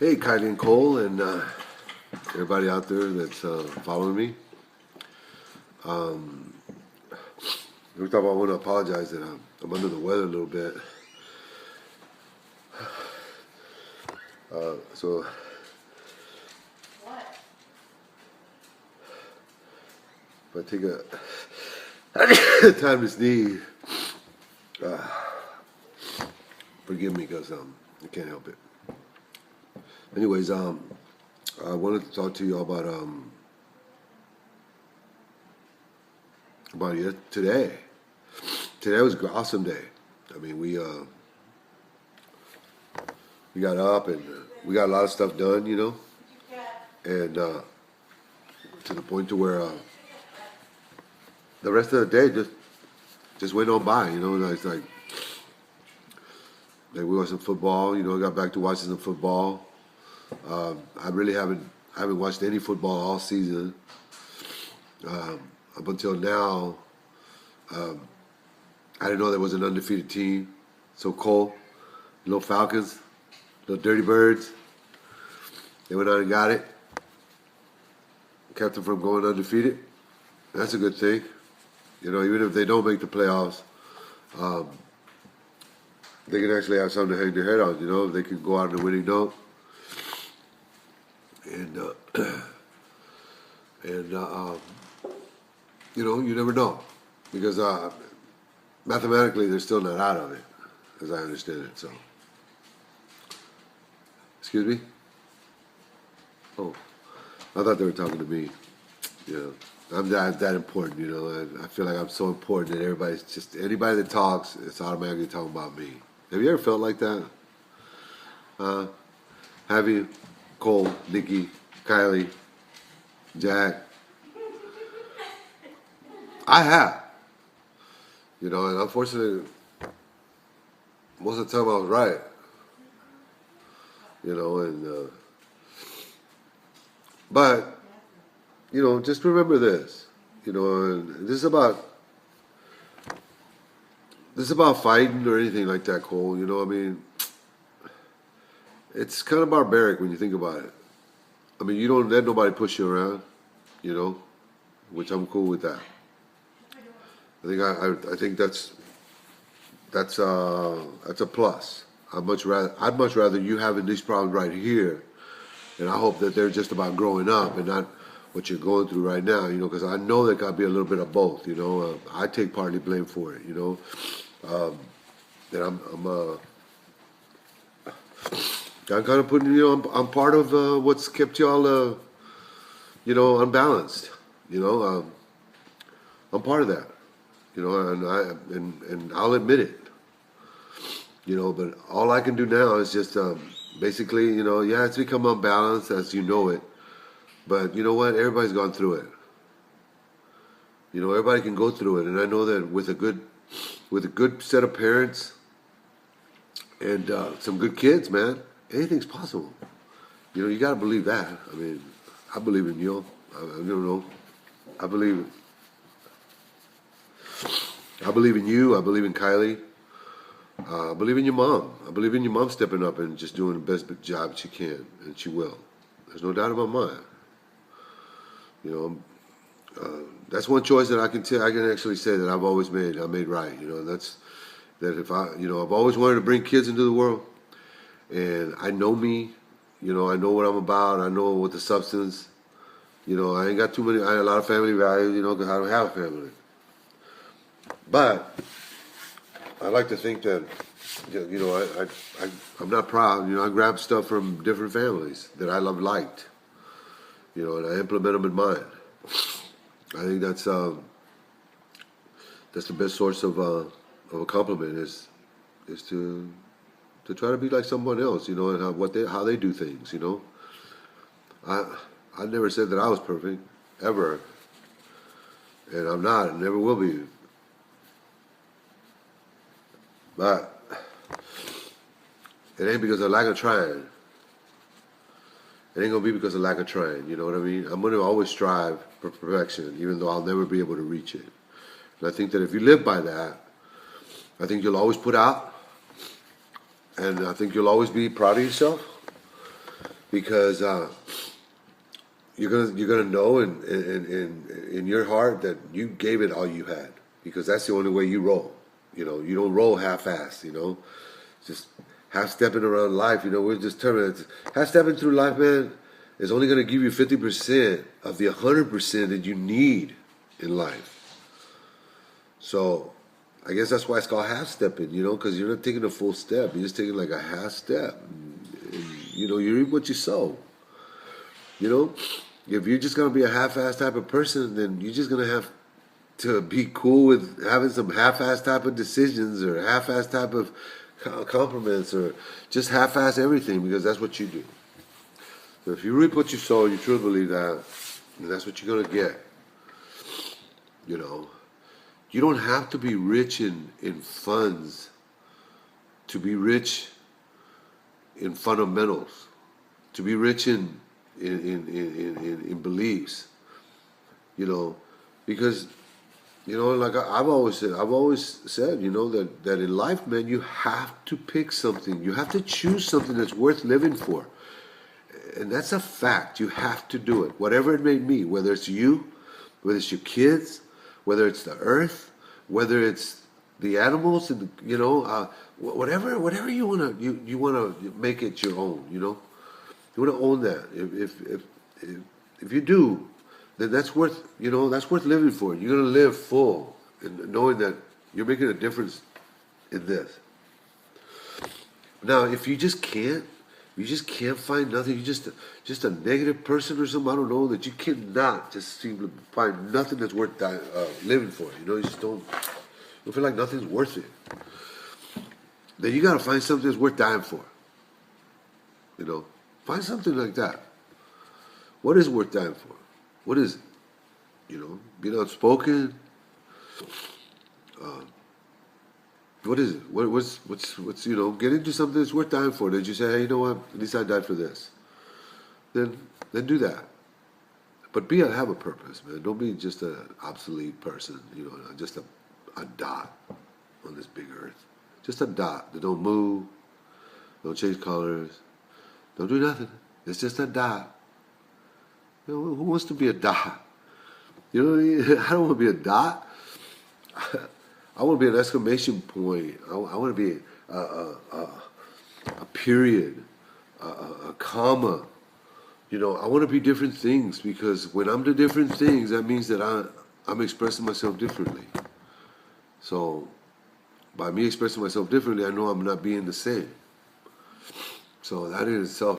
Hey, Kylie and Cole, and everybody out there that's following me. First off, I want to apologize that I'm under the weather a little bit. So if I take a time to sneeze, forgive me because I can't help it. Anyways, I wanted to talk to you all about today. Today was an awesome day. I mean, we got up and we got a lot of stuff done, and to the point to where the rest of the day just went on by, And it's like we watched some football, I got back to watching some football. I really haven't watched any football all season. Up until now, I didn't know there was an undefeated team. So Cole, little Falcons, little Dirty Birds, they went out and got it. Kept them from going undefeated. That's a good thing. Even if they don't make the playoffs, they can actually have something to hang their head on. They can go out on a winning note. And you never know, because mathematically they're still not out of it, as I understand it. So, excuse me. Oh, I thought they were talking to me. I'm that important. I feel like I'm so important that anybody that talks, it's automatically talking about me. Have you ever felt like that? Have you? Cole, Nikki, Kylie, Jack. I have. And unfortunately, most of the time I was right. But, just remember this. And this is about fighting or anything like that, Cole. It's kind of barbaric when you think about it. I mean, you don't let nobody push you around, which I'm cool with that. I think that's a plus. I'd much rather you having these problems right here, and I hope that they're just about growing up and not what you're going through right now. Because I know there got to be a little bit of both. I take partly blame for it. That I'm kind of putting, I'm part of what's kept y'all, unbalanced. I'm part of that. And I'll admit it. But all I can do now is just basically, it's become unbalanced as you know it. But you know what? Everybody's gone through it. Everybody can go through it, and I know that with a good set of parents and some good kids, man, anything's possible. You got to believe that. I mean, I believe in you. I don't know. I believe in you. I believe in Kylie. I believe in your mom. I believe in your mom stepping up and just doing the best job she can, and she will. There's no doubt about mine. That's one choice that I can actually say that I've always made. I made right. That's that if I've always wanted to bring kids into the world. And I know me, I know what I'm about. I know what the substance, I ain't got too many, I had a lot of family values, because I don't have a family. But I like to think that, I'm not proud. I grab stuff from different families that I liked, and I implement them in mine. I think that's the best source of a compliment is to try to be like someone else, and how they do things, I never said that I was perfect, ever. And I'm not, and never will be. But it ain't because of lack of trying. It ain't gonna be because of lack of trying, you know what I mean? I'm gonna always strive for perfection, even though I'll never be able to reach it. And I think that if you live by that, I think you'll always put out. And I think you'll always be proud of yourself. because you're gonna know in your heart that you gave it all you had, because that's the only way you roll. You don't roll half-assed. Just half-stepping around life. We're just determined. Half-stepping through life, man, is only gonna give you 50% of the 100% that you need in life. So I guess that's why it's called half-stepping. Because you're not taking a full step. You're just taking like a half step. You reap what you sow. If you're just gonna be a half-ass type of person, then you're just gonna have to be cool with having some half-ass type of decisions, or half-ass type of compliments, or just half-ass everything, because that's what you do. So if you reap what you sow, you truly believe that, and that's what you're gonna get. You don't have to be rich in funds to be rich in fundamentals, to be rich in beliefs, because like I've always said, that in life, man, you have to pick something. You have to choose something that's worth living for, and that's a fact. You have to do it, whatever it may be. Whether it's you, whether it's your kids, whether it's the earth, whether it's the animals, and whatever you wanna make it your own. You want to own that. If you do, then that's worth living for. You're gonna live full, and knowing that you're making a difference in this. Now, if you just can't find nothing. You're just a negative person or something. I don't know, that you cannot just seem to find nothing that's worth living for. You just don't feel like nothing's worth it. Then you gotta find something that's worth dying for. Find something like that. What is worth dying for? What is it? Being outspoken. What is it? What's get into something that's worth dying for. That you say, hey, you know what? At least I died for this. Then do that. But have a purpose, man. Don't be just an obsolete person. Just a dot on this big earth. Just a dot that don't move, don't change colors, don't do nothing. It's just a dot. Who wants to be a dot? I don't want to be a dot. I want to be an exclamation point. I want to be a period, a comma. I want to be different things, because when I'm the different things, that means that I'm expressing myself differently. So by me expressing myself differently, I know I'm not being the same. So that in itself